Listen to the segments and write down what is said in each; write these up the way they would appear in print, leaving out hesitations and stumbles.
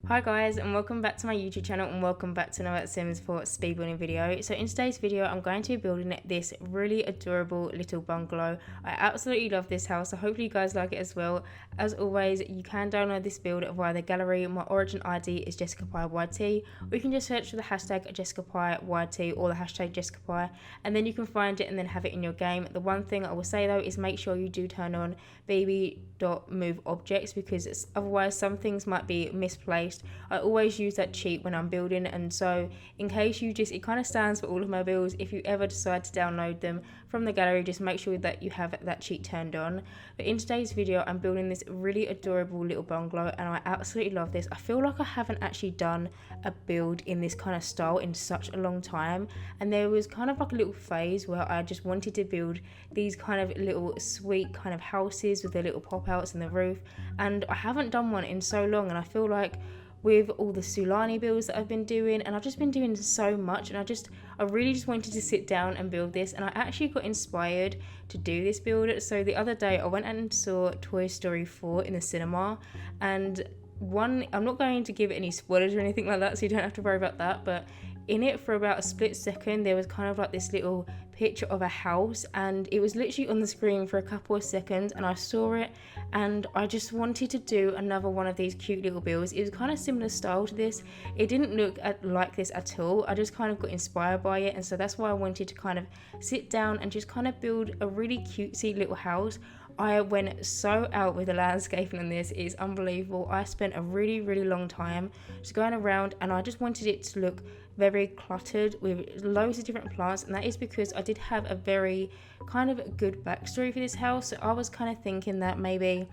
Hi guys, and welcome back to my YouTube channel, and welcome back to another Sims 4 speed building video. So in today's video I'm going to be building this really adorable little bungalow. I absolutely love this house, so hopefully you guys like it as well. As always, you can download this build via the gallery. My origin ID is JessicapieYT, or you can just search for the hashtag JessicapieYT or the hashtag Jessicapie, and then you can find it and then have it in your game. The one thing I will say though is make sure you do turn on bb.moveobjects, because otherwise some things might be misplaced. I always use that cheat when I'm building, and so in case it kind of stands for all of my builds. If you ever decide to download them from the gallery, just make sure that you have that cheat turned on. But in today's video I'm building this really adorable little bungalow, and I absolutely love this. I feel like I haven't actually done a build in this kind of style in such a long time, and there was kind of like a little phase where I just wanted to build these kind of little sweet kind of houses with their little pop outs in the roof, and I haven't done one in so long. And I feel like with all the Sulani builds that I've been doing, and I've just been doing so much, and I really just wanted to sit down and build this, and I actually got inspired to do this build. So the other day I went and saw Toy Story 4 in the cinema, and I'm not going to give any spoilers or anything like that, so you don't have to worry about that, but in it for about a split second there was kind of like this little picture of a house, and it was literally on the screen for a couple of seconds, and I saw it and I just wanted to do another one of these cute little builds. It was kind of similar style to this. It didn't look like this at all. I just kind of got inspired by it, and so that's why I wanted to kind of sit down and just kind of build a really cutesy little house. I went so out with the landscaping on this. It is unbelievable. I spent a really long time just going around, and I just wanted it to look very cluttered with loads of different plants, and that is because I did have a very kind of good backstory for this house. So I was kind of thinking that maybe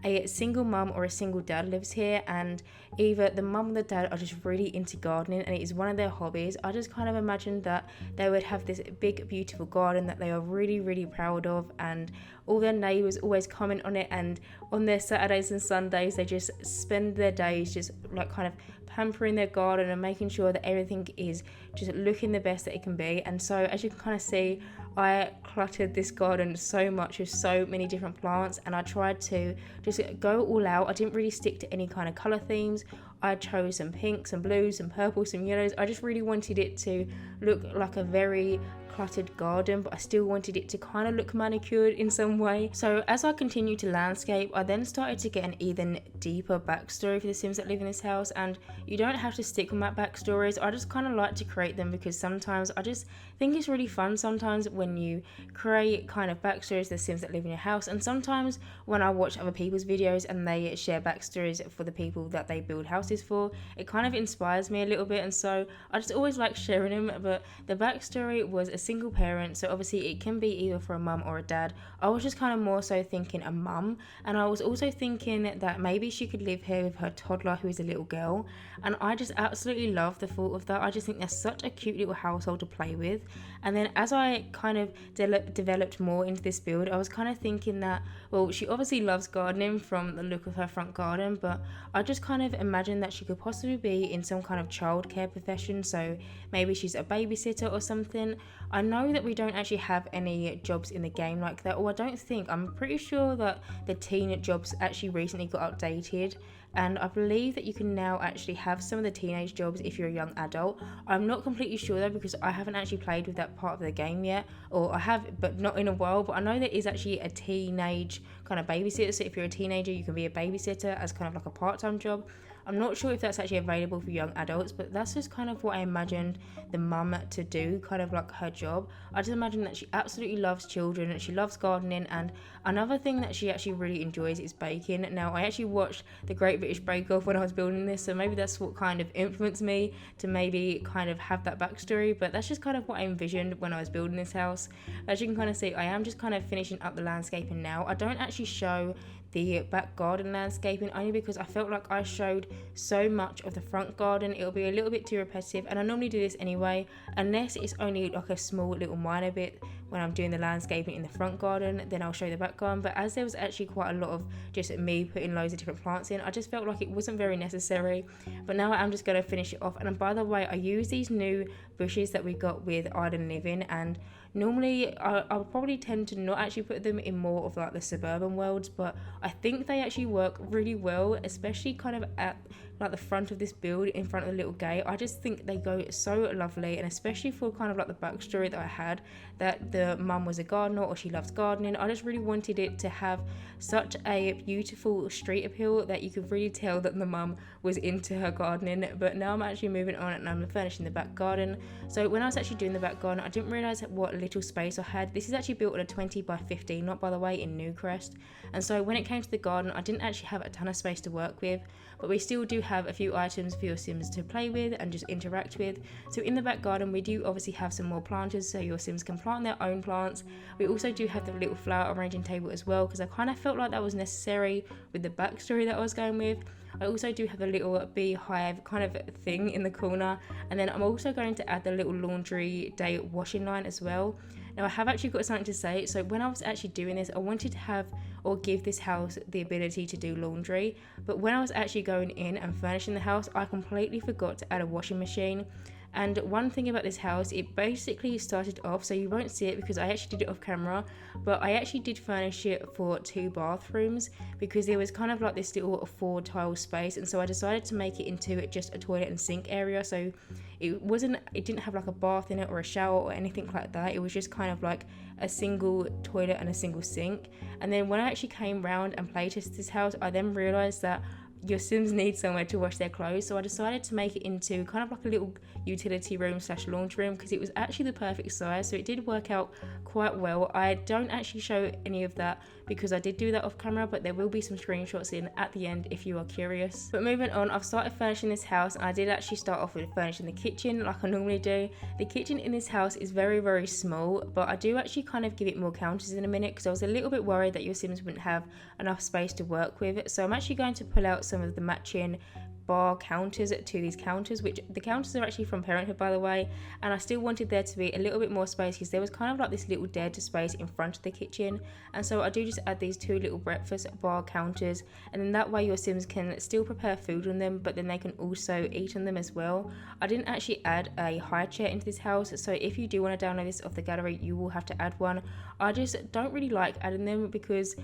a single mum or a single dad lives here, and either the mum or the dad are just really into gardening and it is one of their hobbies. I just kind of imagined that they would have this big beautiful garden that they are really proud of, and all their neighbours always comment on it, and on their Saturdays and Sundays they just spend their days just like kind of pampering their garden and making sure that everything is just looking the best that it can be. And so as you can kind of see, I cluttered this garden so much with so many different plants, and I tried to just go all out. I didn't really stick to any kind of colour themes. I chose some pinks, some blues, some purples, some yellows. I just really wanted it to look like a very cluttered garden, but I still wanted it to kind of look manicured in some way. So as I continued to landscape, I then started to get an even deeper backstory for the Sims that live in this house, and you don't have to stick with my backstories. I just kind of like to create them because sometimes I just think it's really fun sometimes when you create kind of backstories for the Sims that live in your house, and sometimes when I watch other people's videos and they share backstories for the people that they build houses for, it kind of inspires me a little bit, and so I just always like sharing them. But the backstory was a single parent, so obviously it can be either for a mum or a dad. I was just kind of more so thinking a mum, and I was also thinking that maybe she could live here with her toddler who is a little girl, and I just absolutely love the thought of that. I just think that's such a cute little household to play with. And then as I kind of developed more into this build, I was kind of thinking that, well, she obviously loves gardening from the look of her front garden, but I just kind of imagined that she could possibly be in some kind of childcare profession, so maybe she's a babysitter or something. I know that we don't actually have any jobs in the game like that, or I don't think. I'm pretty sure that the teen jobs actually recently got updated, and I believe that you can now actually have some of the teenage jobs if you're a young adult. I'm not completely sure though, because I haven't actually played with that part of the game yet, or I have but not in a while. But I know there is actually a teenage kind of babysitter, so if you're a teenager you can be a babysitter as kind of like a part-time job. I'm not sure if that's actually available for young adults, but that's just kind of what I imagined the mum to do, kind of like her job. I just imagine that she absolutely loves children and she loves gardening, and another thing that she actually really enjoys is baking. Now, I actually watched The Great British Bake Off when I was building this, so maybe that's what kind of influenced me to maybe kind of have that backstory, but that's just kind of what I envisioned when I was building this house. As you can kind of see, I am just kind of finishing up the landscaping now. I don't actually show the back garden landscaping only because I felt like I showed so much of the front garden. It'll be a little bit too repetitive, and I normally do this anyway unless it's only like a small little minor bit when I'm doing the landscaping in the front garden, then I'll show the back garden. But as there was actually quite a lot of just me putting loads of different plants in, I just felt like it wasn't very necessary. But now I'm just going to finish it off. And by the way, I use these new bushes that we got with Island Living, and normally I'll probably tend to not actually put them in more of like the suburban worlds, but I think they actually work really well, especially kind of at like the front of this build in front of the little gate. I just think they go so lovely, and especially for kind of like the backstory that I had, that the mum was a gardener or she loves gardening. I just really wanted it to have such a beautiful street appeal that you could really tell that the mum was into her gardening. But now I'm actually moving on and I'm furnishing the back garden. So when I was actually doing the back garden, I didn't realise what little space I had. This is actually built on a 20 by 15, not by the way, in Newcrest. And so when it came to the garden, I didn't actually have a ton of space to work with, but we still do have a few items for your Sims to play with and just interact with. So in the back garden, we do obviously have some more planters so your Sims can plant their own plants. We also do have the little flower arranging table as well, because I kind of felt like that was necessary with the backstory that I was going with. I also do have a little beehive kind of thing in the corner, and then I'm also going to add the little laundry day washing line as well. Now I have actually got something to say. So when I was actually doing this, I wanted to have or give this house the ability to do laundry, but when I was actually going in and furnishing the house, I completely forgot to add a washing machine. And one thing about this house, it basically started off, so you won't see it because I actually did it off camera, but I actually did furnish it for 2 bathrooms because there was kind of like this little 4 tile space, and so I decided to make it into just a toilet and sink area. So it didn't have like a bath in it or a shower or anything like that. It was just kind of like a single toilet and a single sink. And then when I actually came round and playtested this house, I then realised that your Sims need somewhere to wash their clothes, so I decided to make it into kind of like a little utility room / laundry room because it was actually the perfect size, so it did work out quite well. I don't actually show any of that because I did do that off camera, but there will be some screenshots in at the end if you are curious. But moving on, I've started furnishing this house, and I did actually start off with furnishing the kitchen like I normally do. The kitchen in this house is very, very small, but I do actually kind of give it more counters in a minute because I was a little bit worried that your Sims wouldn't have enough space to work with. So I'm actually going to pull out some of the matching bar counters to these counters, which the counters are actually from Parenthood, by the way, and I still wanted there to be a little bit more space because there was kind of like this little dead space in front of the kitchen, and so I do just add these 2 little breakfast bar counters, and then that way your Sims can still prepare food on them, but then they can also eat on them as well. I didn't actually add a high chair into this house, so if you do want to download this off the gallery, you will have to add one. I just don't really like adding them because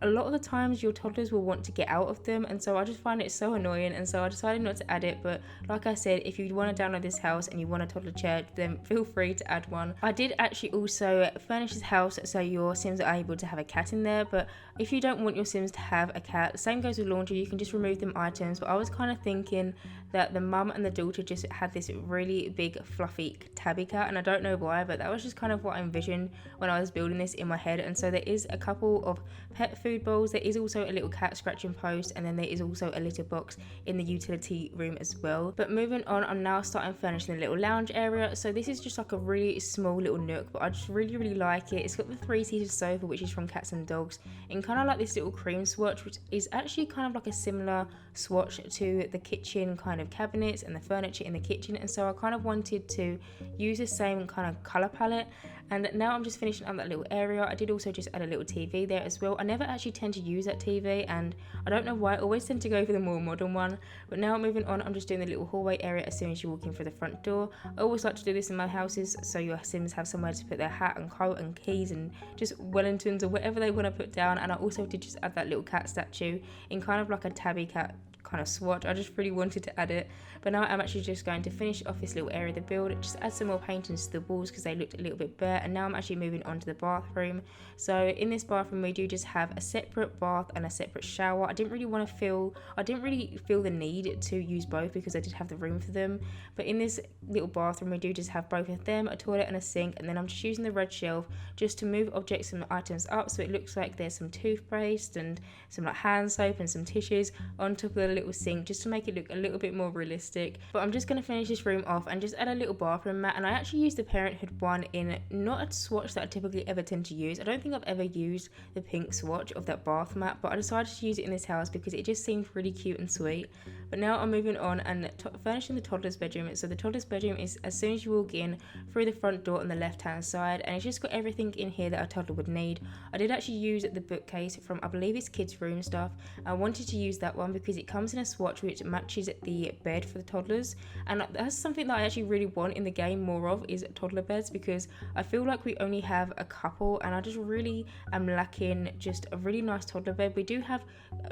a lot of the times your toddlers will want to get out of them, and so I just find it so annoying, and so I decided not to add it. But like I said, if you want to download this house and you want a toddler chair, then feel free to add one. I did actually also furnish this house so your Sims are able to have a cat in there, but if you don't want your Sims to have a cat, same goes with laundry, you can just remove them items. But I was kind of thinking that the mum and the daughter just had this really big fluffy tabby cat, and I don't know why, but that was just kind of what I envisioned when I was building this in my head. And so there is a couple of pet food bowls, there is also a little cat scratching post, and then there is also a litter box in the utility room as well. But moving on, I'm now starting furnishing the little lounge area. So this is just like a really small little nook, but I just really like it. It's got the 3-seated sofa, which is from Cats and Dogs, and kind of like this little cream swatch, which is actually kind of like a similar swatch to the kitchen kind of cabinets and the furniture in the kitchen, and so I kind of wanted to use the same kind of color palette. And now I'm just finishing up that little area. I did also just add a little TV there as well. I never actually tend to use that TV, and I don't know why. I always tend to go for the more modern one. But now moving on, I'm just doing the little hallway area as soon as you walk in through the front door. I always like to do this in my houses so your Sims have somewhere to put their hat and coat and keys and just Wellingtons or whatever they want to put down. And I also did just add that little cat statue in kind of like a tabby cat kind of swatch. I just really wanted to add it, but now I'm actually just going to finish off this little area of the build, just add some more paintings to the walls because they looked a little bit bare. And now I'm actually moving on to the bathroom. So in this bathroom we do just have a separate bath and a separate shower. I didn't really feel the need to use both because I did have the room for them, but in this little bathroom we do just have both of them, a toilet and a sink. And then I'm just using the red shelf just to move objects and items up, so it looks like there's some toothpaste and some like hand soap and some tissues on top of the little sink, just to make it look a little bit more realistic. But I'm just going to finish this room off and just add a little bathroom mat. And I actually used the Parenthood one in not a swatch that I typically ever tend to use. I don't think I've ever used the pink swatch of that bath mat, but I decided to use it in this house because it just seemed really cute and sweet. But now I'm moving on and furnishing the toddler's bedroom. So the toddler's bedroom is as soon as you walk in through the front door on the left hand side, and it's just got everything in here that a toddler would need. I did actually use the bookcase from, I believe it's Kids Room Stuff. I wanted to use that one because it comes comes in a swatch which matches the bed for the toddlers, and that's something that I actually really want in the game more of, is toddler beds, because I feel like we only have a couple and I just really am lacking just a really nice toddler bed. We do have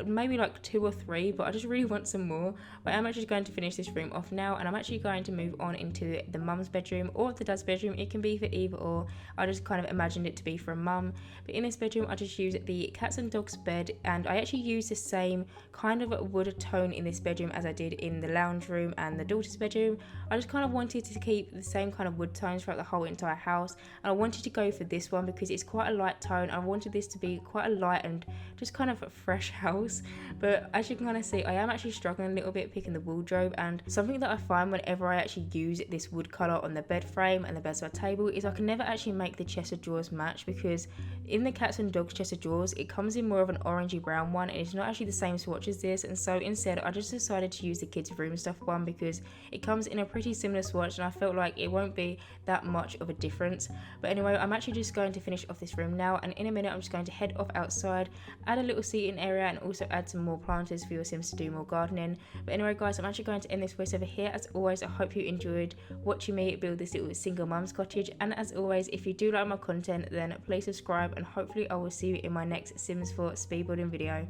maybe like 2 or 3, but I just really want some more. But I'm actually going to finish this room off now, and I'm actually going to move on into the mum's bedroom or the dad's bedroom. It can be for either or. I just kind of imagined it to be for a mum. But in this bedroom I just use the cats and dogs bed, and I actually use the same kind of wood tone in this bedroom as I did in the lounge room and the daughter's bedroom. I just kind of wanted to keep the same kind of wood tones throughout the whole entire house, and I wanted to go for this one because it's quite a light tone. I wanted this to be quite a light and just kind of a fresh house. But as you can kind of see, I am actually struggling a little bit picking the wardrobe, and something that I find whenever I actually use this wood colour on the bed frame and the bedside table is I can never actually make the chest of drawers match, because in the cats and dogs chest of drawers it comes in more of an orangey brown one, and it's not actually the same swatch as this. And so instead I just decided to use the kids room stuff one because it comes in a pretty similar swatch, and I felt like it won't be that much of a difference. But anyway, I'm actually just going to finish off this room now, and in a minute I'm just going to head off outside, add a little seating area, and also add some more planters for your Sims to do more gardening. But anyway guys, I'm actually going to end this voiceover here. As always, I hope you enjoyed watching me build this little single mum's cottage, and as always, if you do like my content then please subscribe, and hopefully I will see you in my next Sims 4 speed building video.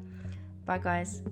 Bye guys.